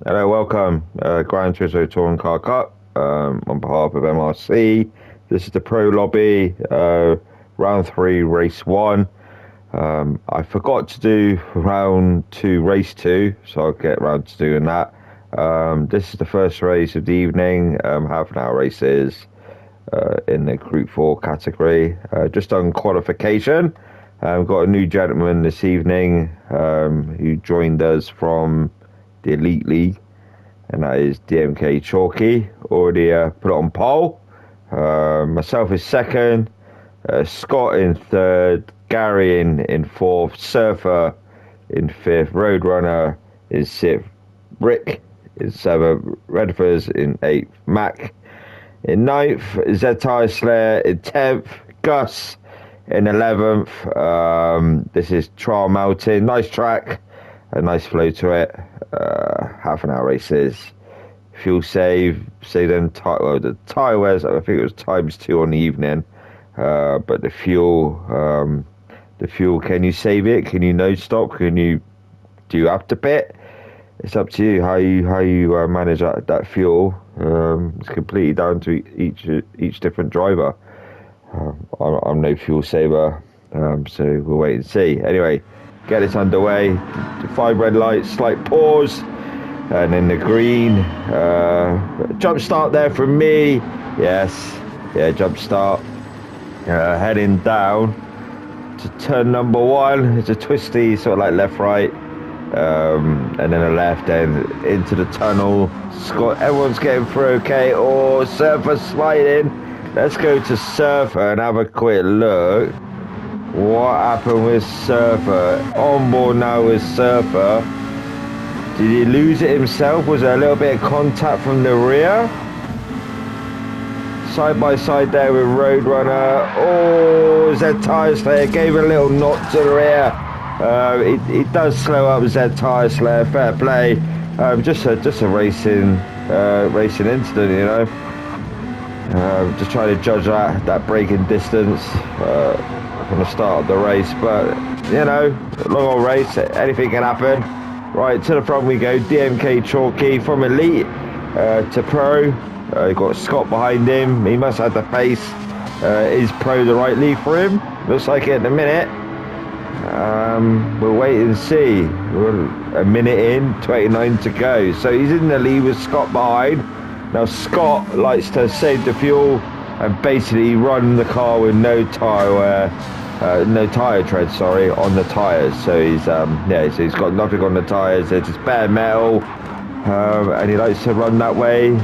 Hello, welcome. Gran Turismo Touring Car Cup on behalf of MRC. This is the Pro Lobby, round 3, race 1. I forgot to do round 2, race 2, so I'll get round to doing that. This is the first race of the evening, half an hour races in the Group 4 category. Just done qualification. Got a new gentleman this evening who joined us from the Elite League, and that is DMK Chalky. Already put it on pole. Myself is second, Scott in third, Gary in fourth, Surfer in fifth, Roadrunner in sixth, Rick in seventh, Redford in eighth, Mac in ninth, Zetai Slayer in 10th, Gus in 11th. This is Trial Mountain. Nice track, a nice flow to it. Half an hour races. Fuel save them the tyre wears, I think it was ×2 on the evening. But the fuel, can you save it? Can you no stop? Do you have to pit? It's up to you how you manage that fuel. It's completely down to each different driver. I'm no fuel saver, so we'll wait and see. Anyway, get this underway. 5 red lights, slight pause, and then the green. Jump start there from me. Yes, yeah, jump start. Heading down to turn number 1. It's a twisty sort of like left right. And then a left end into the tunnel. Scott, everyone's getting through okay. Oh, Surfer sliding. Let's go to Surfer and have a quick look. What happened with Surfer? On board now with Surfer. Did he lose it himself? Was there a little bit of contact from the rear? Side by side there with Roadrunner. Oh, Zed Tire Slayer gave a little knock to the rear. It does slow up Zed Tire Slayer. Fair play. Just a racing incident, you know. Just trying to judge that braking distance from the start of the race, but you know, long old race, anything can happen. Right, to the front we go. DMK Chalky from Elite to Pro. You've got Scott behind him. He must have the pace. Is Pro the right lead for him? Looks like it in a minute. We'll wait and see. We're a minute in, 29 to go. So he's in the lead with Scott behind. Now Scott likes to save the fuel and basically run the car with no tire tread, on the tires. So he's so he's got nothing on the tires. It's just bare metal, and he likes to run that way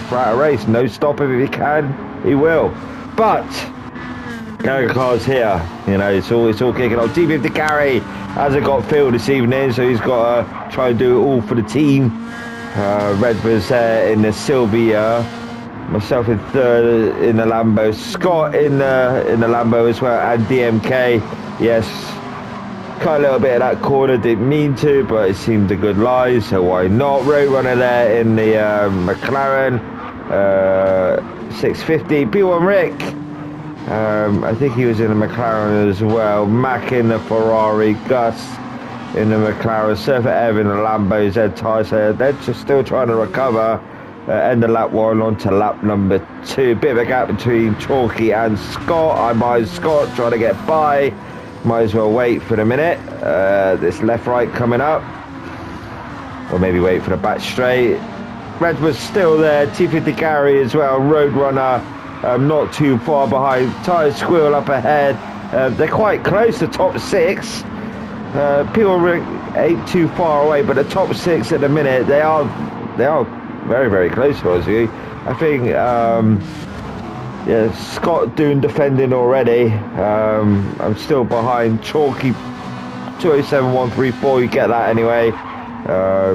throughout a race. No stopping if he can, he will. But Gary car's here, you know, it's all kicking off. D50 Gary hasn't got field this evening, so he's got to try and do it all for the team. Redford's there in the Sylvia, myself in third in the Lambo, Scott in the Lambo as well, and DMK. Yes, cut a little bit of that corner, didn't mean to, but it seemed a good lie, so why not? Roadrunner there in the McLaren 650. P1 Rick, I think he was in the McLaren as well. Mac in the Ferrari, Gus in the McLaren, Surfer Ev in the Lambo, Zed Tyser. They're just still trying to recover. End of lap 1 on to lap number 2. Bit of a gap between Chalky and Scott. I'm behind Scott, trying to get by. Might as well wait for the minute. This left right coming up, or maybe wait for the back straight. Redford's still there. T50 Gary as well. Roadrunner not too far behind. Tyre Squirrel up ahead. They're quite close to top 6. People ain't too far away, but the top 6 at the minute, they are very, very close to us. I think Scott doing defending already. I'm still behind Chalky. 207.134. You get that anyway.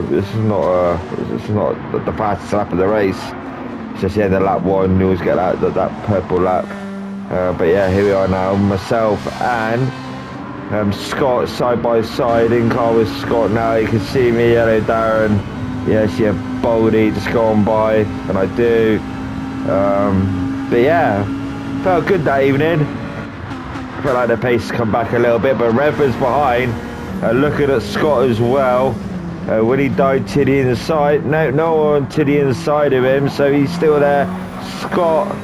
This is not the fastest lap of the race. It's just the end of lap 1. You always get that purple lap. But yeah, here we are now. Myself and Scott side by side in car with Scott now. You can see me. Hello, Darren. Yes, yeah, Baldy, just go on by, and I do. But yeah, felt good that evening. Felt like the pace come back a little bit, but Redford's behind. Looking at Scott as well. When he died to the inside, no one to the inside of him, so he's still there. Scott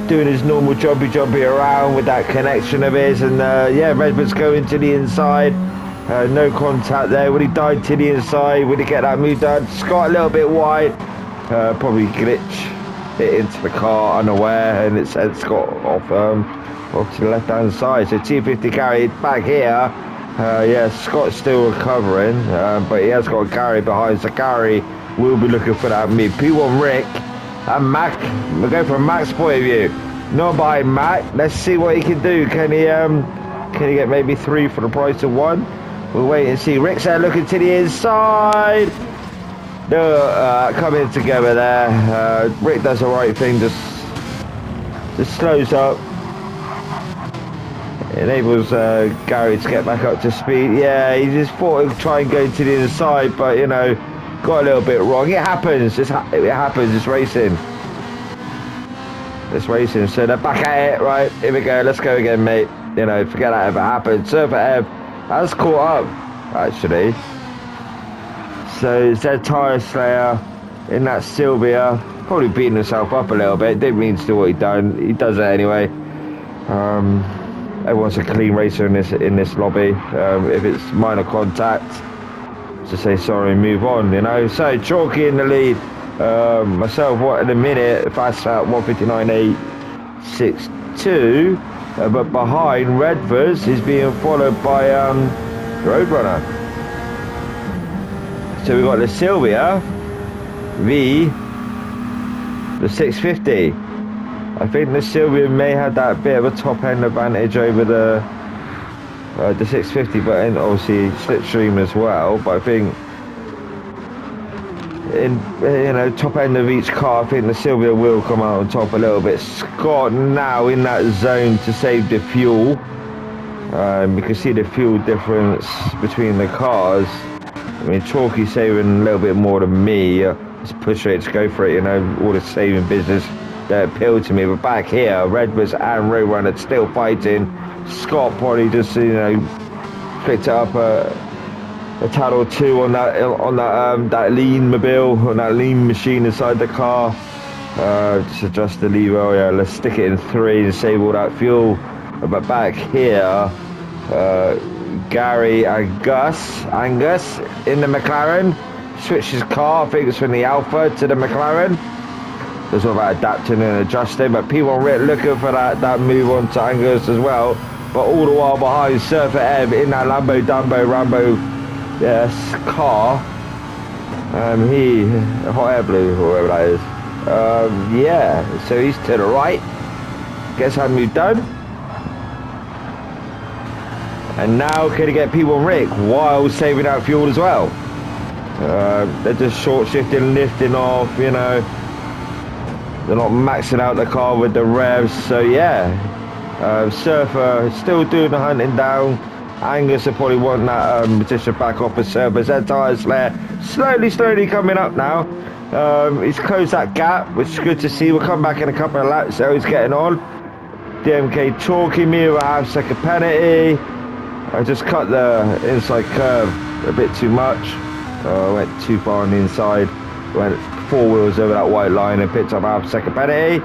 doing his normal jumpy around with that connection of his, and yeah, Redford's going to the inside. No contact there. When he died to the inside, when he get that move done, Scott a little bit wide, probably glitch it into the car unaware, and it sent Scott off to the left hand side. So T50 Gary back here. Yeah, Scott's still recovering, but he has got Gary behind, so Gary will be looking for that mid. P1 Rick and Mac, we'll go from Mac's point of view. Not by Mac. Let's see what he can do. Can he get maybe 3 for the price of 1? We'll wait and see. Rick's there looking to the inside. Coming together there. Rick does the right thing, just slows up. Enables Gary to get back up to speed. Yeah, he just thought he'd try and go to the inside, but you know, got a little bit wrong. It happens. It happens. It's racing. It's racing. So they're back at it. Right, here we go. Let's go again, mate. You know, forget that ever happened. Surfer Ev has caught up, actually. So Zed Tire Slayer in that Sylvia, probably beating himself up a little bit. Didn't mean to do what he done. He does it anyway. Everyone's a clean racer in this lobby. If it's minor contact, just say sorry and move on, you know. So Chalky in the lead. Myself, what in a minute, fast out 1:59.862. But behind Redvers is being followed by Roadrunner. So we've got the Sylvia v the 650. I think the Sylvia may have that bit of a top end advantage over the 650, but and obviously slipstream as well. But I think in top end of each car, I think the Sylvia will come out on top a little bit. Scott now in that zone to save the fuel. You can see the fuel difference between the cars. I mean, Chalky saving a little bit more than me. Just push it, just go for it. You know, all the saving business that appealed to me. But back here, Redvers and Roadrunner still fighting. Scott probably just picked up a tad or two on that lean mobile, on that lean machine inside the car. Just adjust the lever. Oh, yeah, let's stick it in 3 and save all that fuel. But back here, Gary and Angus in the McLaren. Switched his car, I think it's from the Alpha to the McLaren. There's all about adapting and adjusting, but P1 Rick looking for that move on to Angus as well. But all the while behind Surfer Ev in that Lambo Rambo car. He hot air blue or whatever that is. Yeah, so he's to the right. Guess how move done. And now can he get P1 Rick while saving out fuel as well? They're just short shifting, lifting off, you know. They're not maxing out the car with the revs, so yeah. Surfer still doing the hunting down. Angus will probably want that position back off of Surfer. Zed Tire Slayer slowly coming up now. He's closed that gap, which is good to see. We'll come back in a couple of laps, so he's getting on. DMK Chalky me with a half-second penalty. I just cut the inside curve a bit too much. I went too far on the inside. Went 4 wheels over that white line and picked up half-second penalty.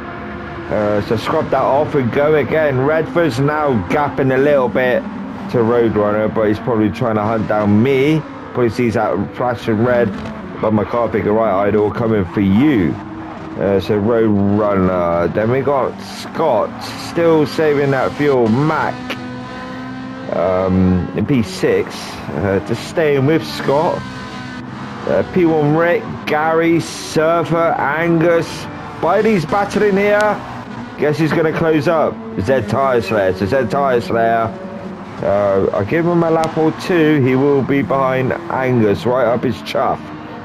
So scrub that off and go again. Redford's now gapping a little bit to Roadrunner, but he's probably trying to hunt down me. Probably sees that flashing red above my car picker right idle coming for you. So Roadrunner. Then we got Scott still saving that fuel. Mac in P6 just staying with Scott. P1 Rick, Gary, Surfer, Angus. Bidey's battling here. Guess who's going to close up? Zed Tire Slayer. So Zed Tire Slayer, I'll give him a lap or 2. He will be behind Angus, right up his chuff.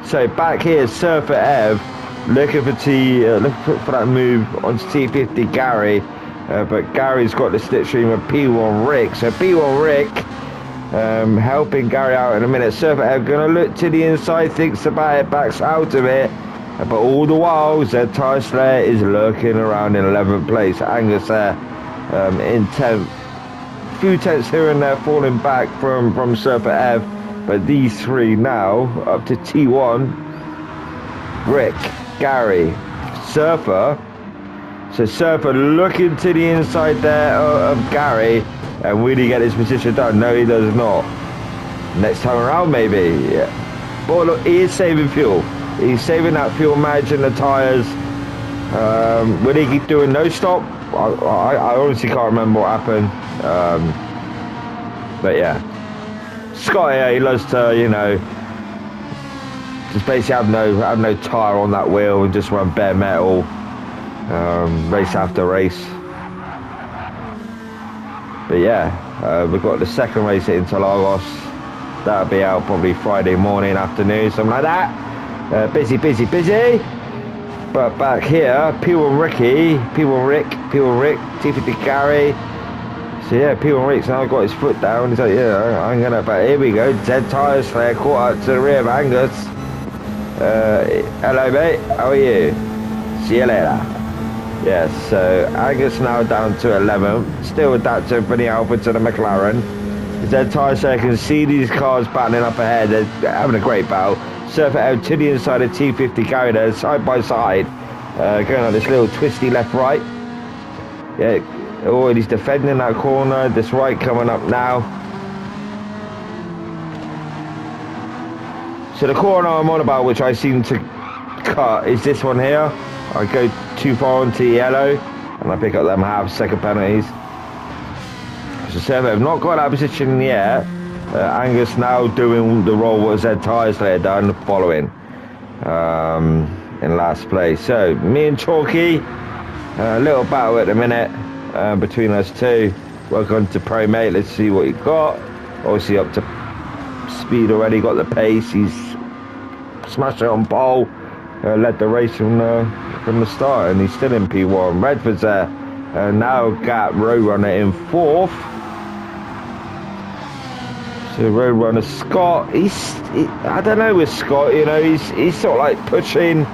So back here, Surfer Ev looking for that move onto T50 Gary. But Gary's got the slipstream of P1 Rick. So P1 Rick helping Gary out in a minute. Surfer Ev gonna look to the inside, thinks about it, backs out of it. But all the while, Zed Tire Slayer is lurking around in 11th place. Angus there in 10th. Few tenths here and there falling back from Surfer Ev. But these three now, up to T1, Rick, Gary, Surfer. So Surfer looking to the inside there of Gary, and will he get his position done? No, he does not. Next time around, maybe. Yeah. But look, he is saving fuel. He's saving that fuel, managing the tyres. Will he keep doing no stop? I honestly can't remember what happened. But yeah, Scott here, he loves to, you know, just basically have no tyre on that wheel and just run bare metal, race after race. But yeah, we've got the second race at Interlagos. That'll be out probably Friday morning, afternoon, something like that. Busy. But back here, P1 Rick, T50 Gary. So yeah, P1 Rick's now got his foot down. He's like, yeah, I'm gonna. But here we go. Dead tyres there, caught up to the rear of Angus. Hello, mate. How are you? See you later. Yeah, so Angus now down to 11th. Still adapting from the Alpha to the McLaren. Dead tyres there, can see these cars battling up ahead. They're having a great battle. Surfer out to the inside of T50 Gary there, side by side. Going on this little twisty left-right. Yeah, oh, he's defending that corner. This right coming up now. So the corner I'm on about, which I seem to cut, is this one here. I go too far onto yellow, and I pick up them half-second penalties. So Surfer have not got that position yet. Angus now doing the role what Z tyres later done, following in last place. So me and Chalky, a little battle at the minute between us two. Welcome to Pro, mate. Let's see what he got. Obviously up to speed already, got the pace. He's smashed it on pole, led the race from the start, and he's still in P1. Redford's there, now got Roadrunner in 4th. So Roadrunner Scott, I don't know with Scott, you know, he's sort of like pushing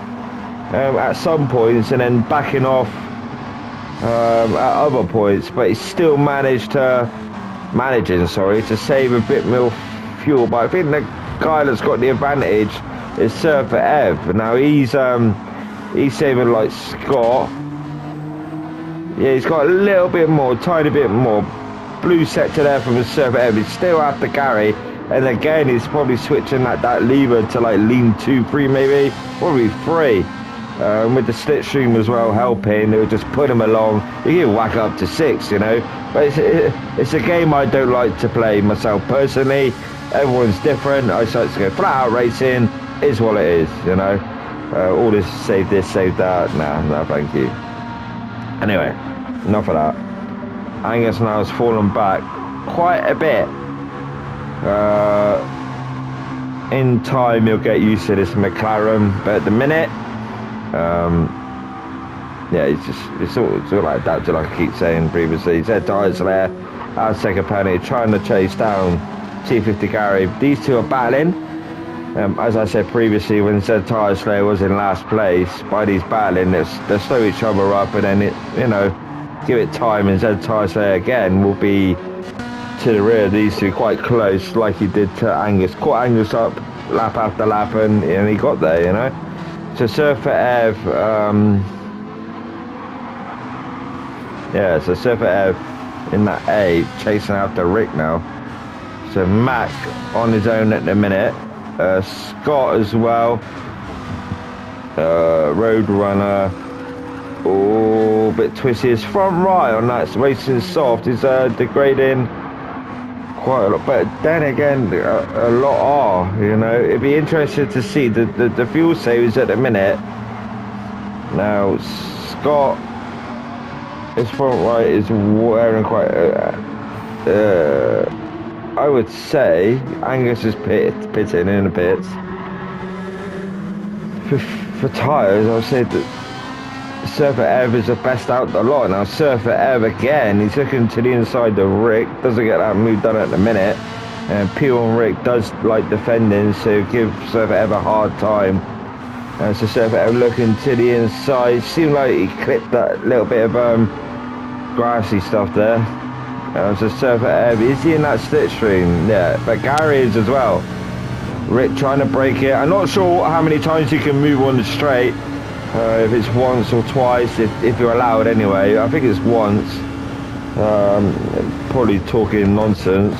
at some points and then backing off at other points, but he's still managing to save a bit more fuel. But I think the guy that's got the advantage is Surfer Ev. Now he's saving like Scott. Yeah, he's got a little bit more, tiny bit more. Blue sector there from his Surfer Ev. He's still after Gary, and again he's probably switching that lever to like lean 2-3 maybe, probably 3. With the slipstream as well helping, it would just put him along. You can whack up to 6, you know. But it's a game I don't like to play myself personally. Everyone's different. I start to go flat out racing. Is what it is, you know. All this, save that. Nah, no, thank you. Anyway, enough of that. Angus now has fallen back quite a bit. In time, you'll get used to this McLaren, but at the minute, yeah, it's all like adapted, like I keep saying previously. Z tyres there, our second penalty, trying to chase down T50 Gary. These two are battling. As I said previously, when Z Tyre Slayer was in last place, by these battling, they slow each other up, and then give it time, and Z Tyre Slayer again will be to the rear of these two, quite close, like he did to Angus. Caught Angus up lap after lap, and he got there, you know. So Surfer Ev, yeah, so Surfer Ev in that A, chasing after Rick now. So Mac on his own at the minute. Scott as well. Roadrunner. Oh, a bit twisty. His front right on that racing soft is degrading quite a lot. But then again, a lot are, you know. It'd be interesting to see the fuel savings at the minute. Now, Scott, his front right is wearing quite I would say Angus is pitting in the pits. For tyres, I would say that Surfer Ev is the best out the lot. Now Surfer Ev again, he's looking to the inside of Rick, doesn't get that move done at the minute. And P1 Rick does like defending, so give Surfer Ev a hard time. And so Surfer Ev looking to the inside, seemed like he clipped that little bit of grassy stuff there. So Surfer Ev, is he in that slipstream? Yeah, but Gary is as well. Rick trying to break it. I'm not sure how many times you can move on the straight. If it's once or twice, if you're allowed anyway. I think it's once. Probably talking nonsense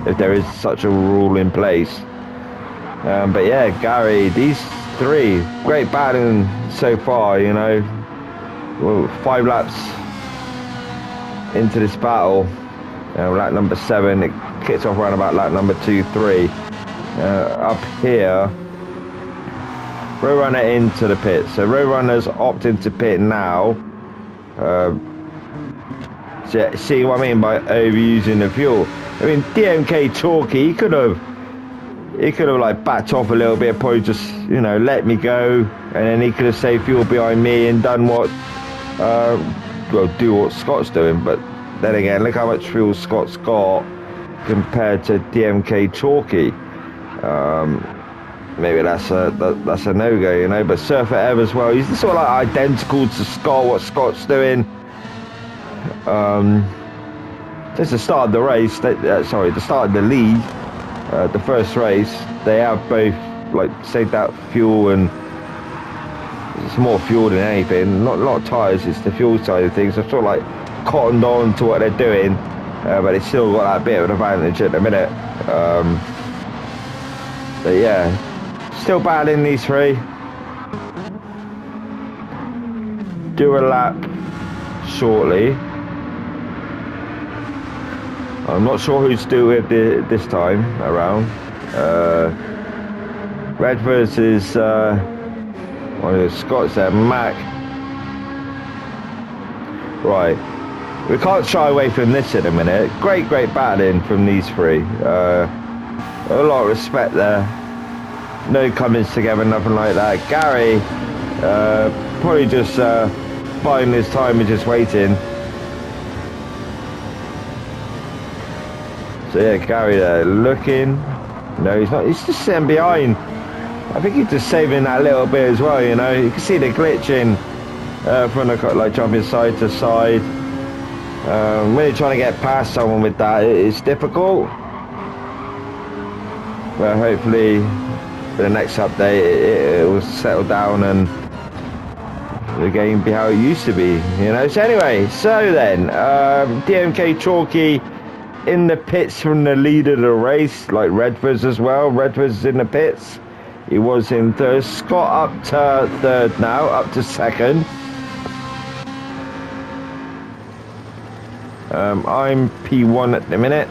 if there is such a rule in place. But yeah, Gary, these three, great battling so far, you know. Well, 5 laps into this battle. Lap number 7, it kicks off around about lap number 2, 3. Up here, Roadrunner into the pit. So Roadrunner's opted to pit now. See what I mean by overusing the fuel? I mean, DMK Chalky, he could have like backed off a little bit, probably just, you know, let me go, and then he could have saved fuel behind me and done what, do what Scott's doing. But then again, look how much fuel Scott's got compared to DMK Chalky. Maybe that's a no-go, you know. But Surfer Ev as well, he's sort of like identical to Scott, what Scott's doing. Since the start of the race, the start of the lead, the first race, they have both like saved out fuel, and it's more fuel than anything. Not a lot of tyres, it's the fuel side of things. I've sort of like cottoned on to what they're doing, but they still got that bit of an advantage at the minute. But yeah, still battling these three. Do a lap shortly. I'm not sure who's still with this time around. Red versus one of the Scots there, Mac. Right, we can't shy away from this in a minute. Great battling from these three. A lot of respect there. No comings together, nothing like that. Gary, probably just biding his time and just waiting. So yeah, Gary there looking. No, he's not. He's just sitting behind. I think he's just saving that little bit as well. You know, you can see the glitching from the like jumping side to side. When you're trying to get past someone with that, it's difficult. But hopefully, for the next update, it will settle down and the game be how it used to be. You know. So anyway, so then DMK Chalky in the pits from the lead of the race, like Redford's as well. Redford's in the pits. He was in third. Scott up to third now, up to second. I'm P1 at the minute.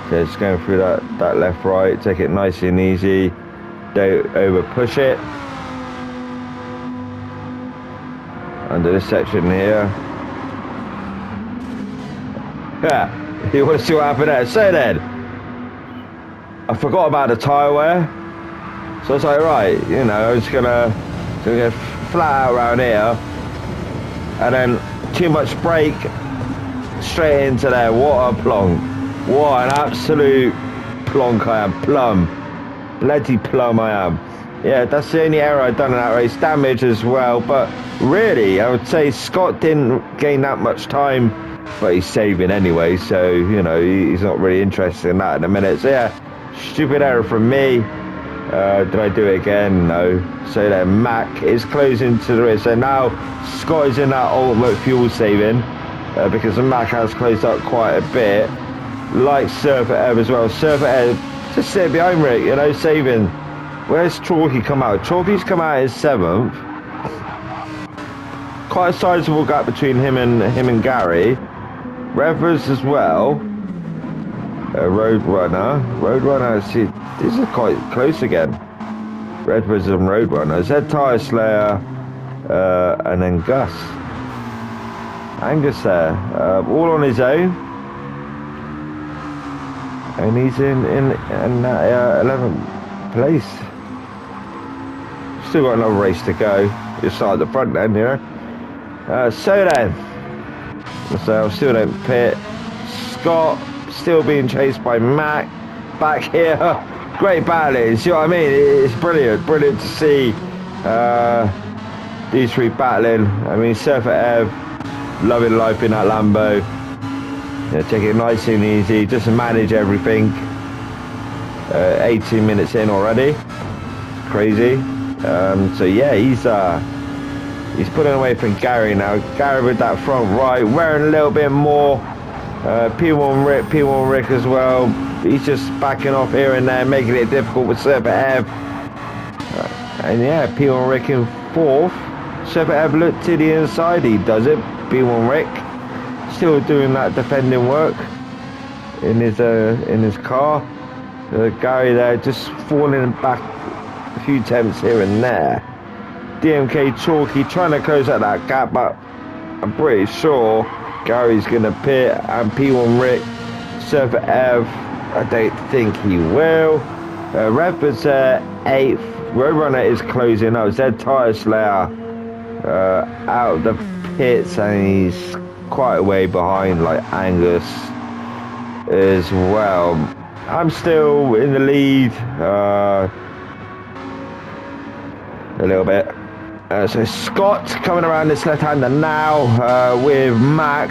So just going through that left right, take it nice and easy. Don't over push it. Under this section here. Yeah, you want to see what happened there. So then, I forgot about the tyre wear. So I was like, right, you know, I was gonna get flat out around here, and then too much brake, straight into there. What a plonk! What an absolute plonk I am. Plum, bloody plum I am. Yeah, that's the only error I've done in that race. Damage as well, but really, I would say Scott didn't gain that much time. But he's saving anyway, so you know he's not really interested in that in a minute. So yeah, stupid error from me. Did I do it again? No. So then Mac is closing to the rear. So now Scott is in that ultimate fuel saving because Mac has closed up quite a bit. Like Surfer Ev as well. Surfer Ev just sitting behind Rick, you know, saving. Where's Chalky come out? Chalky's come out as 7th. Quite a sizable gap between him and Gary. Revers as well. Roadrunner. See, these are quite close again. Revers and Roadrunner. Zed Tire Slayer, and then Gus. Angus there, all on his own, and he's in that 11th place. Still got another race to go. Just start at the front then, you know. So then. So I'm still in pit. Scott still being chased by Mac back here. Great battling, see what I mean? It's brilliant to see these three battling. I mean, Surfer Ev loving life in that Lambo. You know, take it nice and easy, just manage everything. 18 minutes in already. Crazy. So yeah, he's putting away from Gary now. Gary with that front right, wearing a little bit more. P1 Rick as well. He's just backing off here and there, making it difficult with Surfer Ev. And yeah, P1 Rick in fourth. Surfer Ev looked to the inside. He does it. P1 Rick still doing that defending work in his car. Gary there just falling back a few attempts here and there. DMK Chalky trying to close out that gap, but I'm pretty sure Gary's going to pit, and P1 Rick, Surfer Ev, I don't think he will. Rev was 8th. Roadrunner is closing up. Zed Tire Slayer out of the pits, and he's quite a way behind, like Angus as well. I'm still in the lead a little bit. So Scott coming around this left-hander now with Mac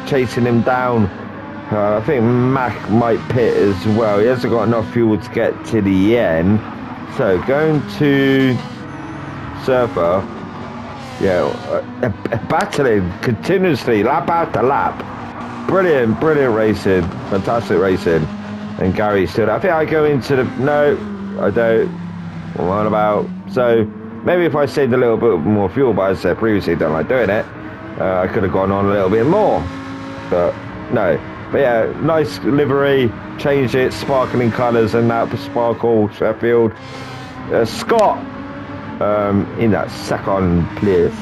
chasing him down. I think Mac might pit as well. He hasn't got enough fuel to get to the end. So going to Surfer. Yeah, battling continuously, lap after lap. Brilliant racing. Fantastic racing. And Gary still, I think I go into the, no, I don't. What am I on about? So maybe if I saved a little bit more fuel, but as I said previously, don't like doing it, I could have gone on a little bit more, but no. But yeah, nice livery, changed it, sparkling colours and that, Sparkle Sheffield. Scott in that second place.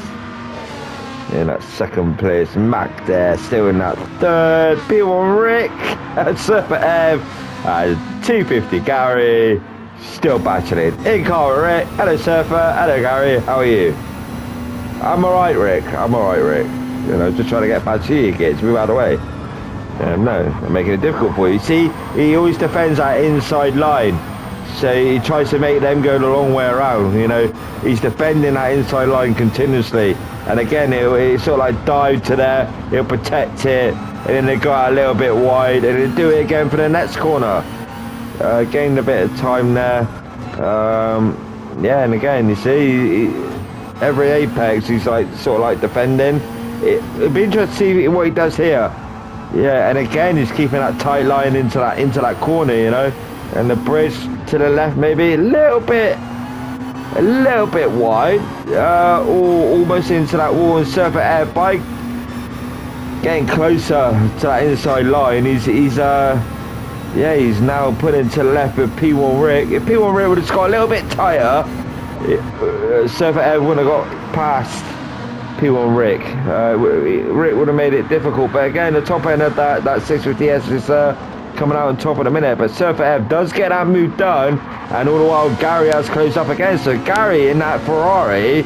Mac there, still in that third. P1 Rick and Surfer Ev, 250 Gary. Still battling. In car with Rick. Hello Surfer. Hello Gary. How are you? I'm alright Rick. You know, just trying to get past you kids. Move out of the way. No, I'm making it difficult for you. See, he always defends that inside line. So he tries to make them go the long way around. You know, he's defending that inside line continuously. And again, he'll sort of like dive to there. He'll protect it. And then they go out a little bit wide. And he'll do it again for the next corner. Gained a bit of time there. Yeah, and again, you see, every apex he's like sort of like defending. It'd be interesting to see what he does here. Yeah, and again he's keeping that tight line into that corner, you know. And the bridge to the left maybe a little bit wide, almost into that wall. And Surfer Air bike getting closer to that inside line. He's now putting to the left with P1 Rick. If P1 Rick would have got a little bit tighter, Surfer Air would have got past P1 Rick. Rick would have made it difficult, but again, the top end of that 650S is coming out on top of the minute. But Surfer Ev does get that move done, and all the while Gary has closed up again. So Gary in that Ferrari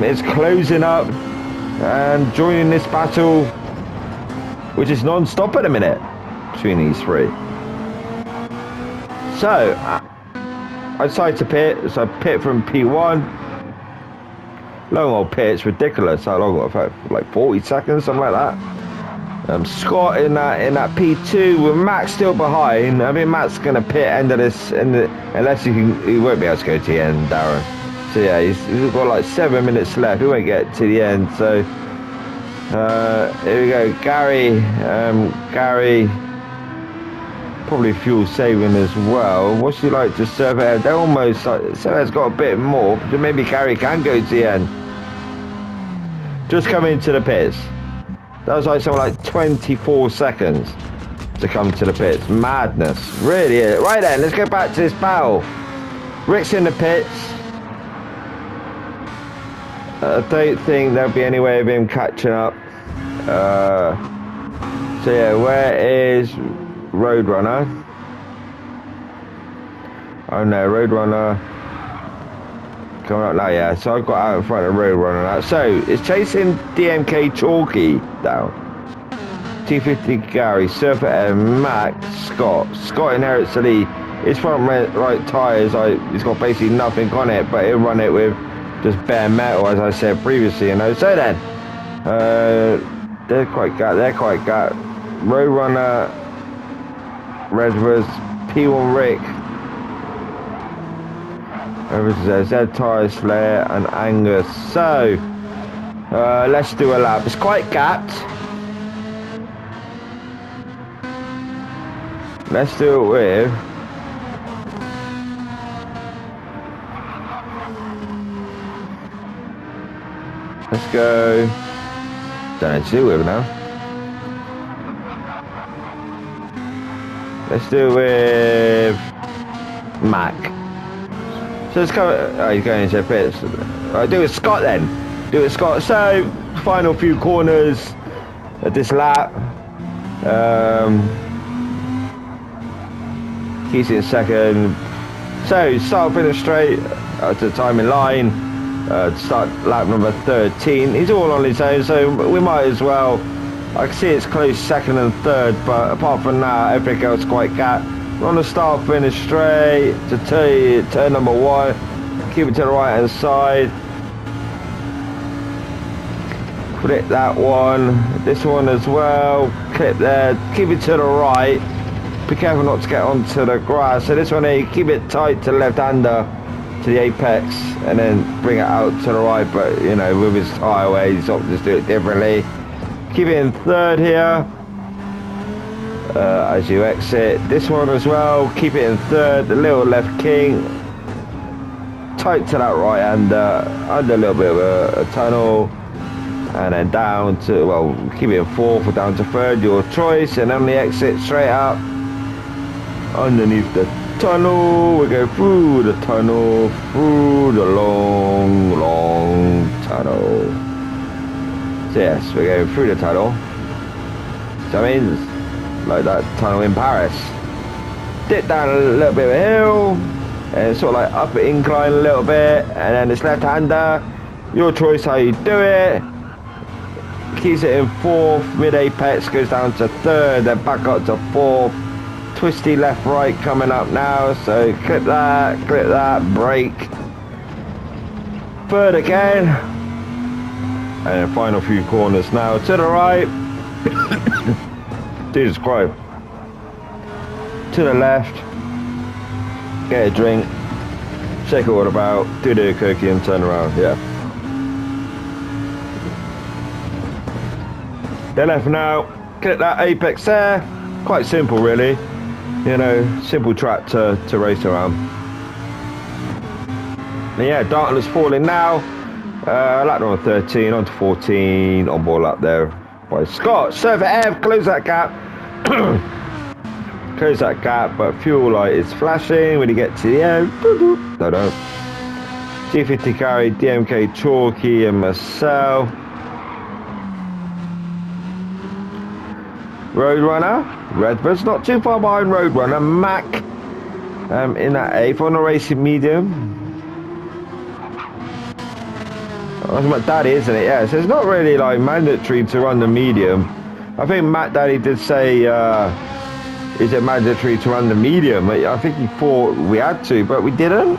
is closing up and joining this battle, which is non-stop at the minute between these three. So I decided to pit. So I pit from P1. Long old pit, it's ridiculous how long, like 40 seconds, something like that. Scott in that P2 with Matt still behind. I mean, Matt's gonna pit end of this, unless he won't be able to go to the end, Darren. So yeah, he's got like 7 minutes left. He won't get to the end. So here we go, Gary. Gary probably fuel saving as well. What's he like to Surfer? They're almost like Surfer's got a bit more. But maybe Gary can go to the end. Just come into the pits. That was like something like 24 seconds to come to the pits. Madness, really is. Right then, let's go back to this battle. Rick's in the pits. I don't think there'll be any way of him catching up. So yeah, where is Roadrunner? Oh no, Roadrunner coming up now, yeah. So I've got out in front of Roadrunner now. So it's chasing DMK Chalky down. 250 Gary, Surfer and Mac, Scott inherits the lead. His front right tyres, he's got basically nothing on it, but he'll run it with just bare metal, as I said previously, you know. So then, they're quite gut. Roadrunner, Redwoods, P1 Rick, There's Zed, Tyre, Slayer and Angus. So, let's do a lap. It's quite gapped. Let's do it with... Let's go... Don't know what to do with it now. Let's do it with... Mac. So let's go... Oh, he's going into pits. Right, do it with Scott then. Do it with Scott. So, final few corners of this lap. Keeps it in second. So, start finish straight to the timing line. Start lap number 13. He's all on his own, so we might as well. I can see it's close second and third, but apart from that, everything else quite gapped. We're on the start finish straight to turn number 1. Keep it to the right hand side. Clip that one. This one as well. Clip there. Keep it to the right. Be careful not to get onto the grass. So this one here, keep it tight to the left hander to the apex and then bring it out to the right, but you know, with his highway, he's opted to do it differently. Keep it in third here as you exit. This one as well, keep it in third, the little left king, tight to that right hander, under a little bit of a tunnel, and then down to, well, keep it in fourth or down to third, your choice, and on the exit straight out underneath the tunnel. We go through the tunnel, through the long tunnel. So yes, we're going through the tunnel. So that means like that tunnel in Paris. Dip down a little bit of a hill, and sort of like up an incline a little bit, and then this left-hander, your choice how you do it. Keeps it in fourth, mid-apex, goes down to third, then back up to fourth. Twisty left right coming up now, so clip that, brake, third again, and then final few corners now to the right. Jesus Christ. To the left, get a drink, check it all about, do the cookie and turn around. Yeah, they're left now, clip that apex there. Quite simple really. You know, simple track to race around. And yeah, Dartle's falling now. Lap number 13, on to 14, on board lap there by Scott. Surfer Ev, close that gap. Close that gap, but fuel light is flashing when you get to the end. No, don't. G50 carry, DMK Chalky and Marcel. Roadrunner, Redbird's not too far behind Roadrunner. Mac in that 8th on the racing medium. That's Matt Daddy, isn't it? Yeah, so it's not really like mandatory to run the medium. I think Matt Daddy did say, is it mandatory to run the medium? I think he thought we had to, but we didn't.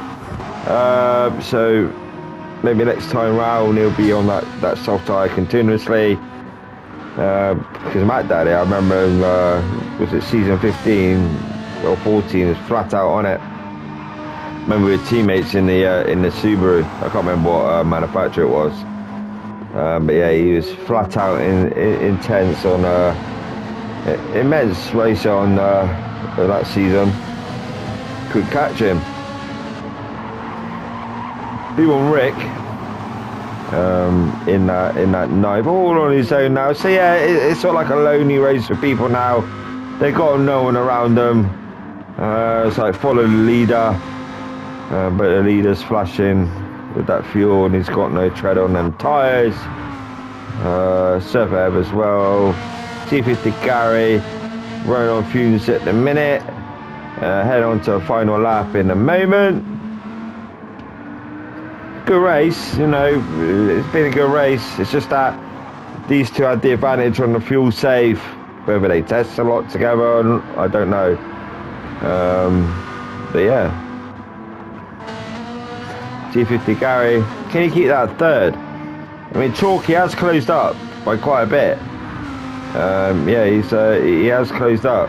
So maybe next time round he'll be on that soft tyre continuously. Because Matt Daddy, I remember, was it season 15 or 14, was flat out on it. Remember we were teammates in the Subaru. I can't remember what manufacturer it was. But yeah, he was flat out intense on immense race on that season. Could catch him. B1 Rick. In that night, all on his own now. So yeah, it's sort of like a lonely race for people now. They got no one around them. It's like follow the leader, but the leader's flashing with that fuel, and he's got no tread on them tyres. Surfer Ev as well. T50 Gary running on fumes at the minute. Head on to a final lap in a moment. Good race, you know, it's been a good race. It's just that these two had the advantage on the fuel save. Whether they test a lot together, I don't know. But yeah. G50 Gary, can you keep that third? I mean, Chalky has closed up by quite a bit. Yeah, he has closed up.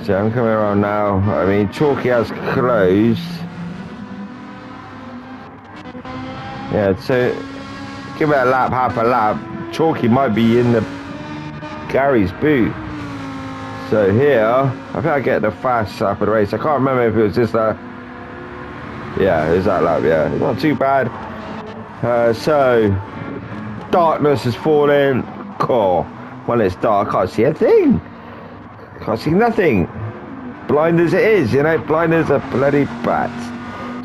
So I'm coming around now. I mean, Chalky has closed. Yeah, so give it a lap, half a lap. Chalky might be in the Gary's boot. So here, I think I get the fast lap of the race. I can't remember if it was just that. Yeah, it was that lap, yeah. Not too bad. So, darkness is falling. Cool. When it's dark, I can't see a thing. Can't see nothing. Blind as it is, you know, blind as a bloody bat.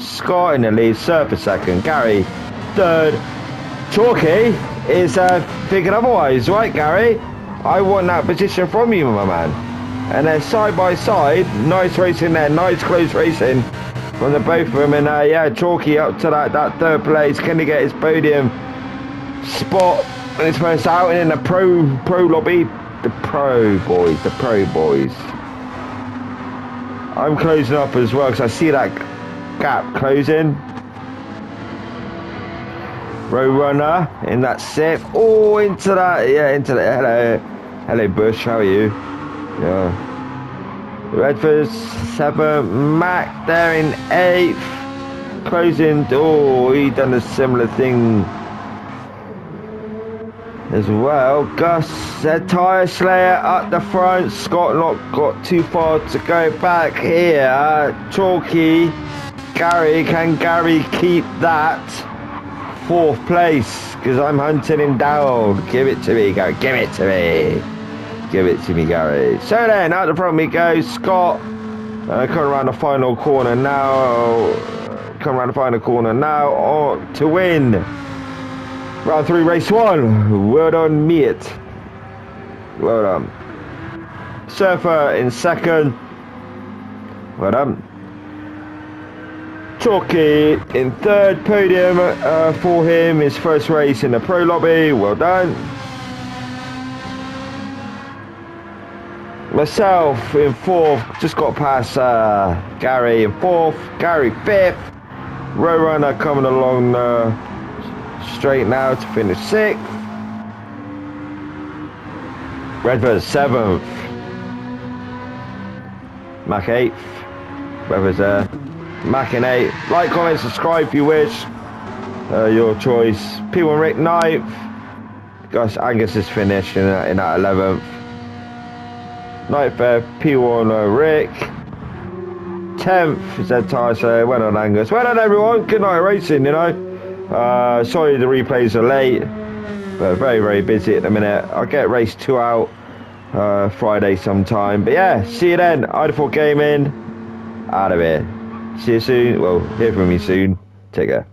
Scott in the lead, Surfer second. Gary, third. Chalky is thinking otherwise, right, Gary? I want that position from you, my man. And then side by side, nice racing there, nice close racing from the both of them. And yeah, Chalky up to that third place. Can he get his podium spot in his first outing in the pro lobby? The pro boys. I'm closing up as well because I see that gap closing. Row runner in that sip. Oh, into that. Yeah, into that. Hello, Bush. How are you? Yeah. Redford 7. Mac there in 8th. Closing. Oh, he done a similar thing as well. Gus, tyre slayer up the front. Scott not got too far to go back here. Chalky. Gary, can Gary keep that 4th place? Because I'm hunting him down. Give it to me, Gary. Give it to me. Give it to me, Gary. So then, out the front we go. Scott coming around the final corner now. To win. Round 3, race 1. Well done, mate. Well done. Surfer in 2nd. Well done. Chalky in 3rd. Podium for him. His first race in the pro lobby. Well done. Myself in 4th. Just got past Gary in 4th. Gary 5th. Row runner coming along straight now to finish 6th. Redford 7th. Mac 8th. Redford's there. Mac in 8th. Like, comment, subscribe if you wish. Your choice. P1 Rick 9th. Gus Angus is finished in that 11th. 9th P1 Rick. 10th Z Tyser. Well done, Angus. Well done, everyone. Good night racing, you know. Sorry the replays are late, but very, very busy at the minute. I'll get race 2 out Friday sometime. But yeah, see you then. Idle Gaming. Out of here. See you soon. Well, hear from me soon. Take care.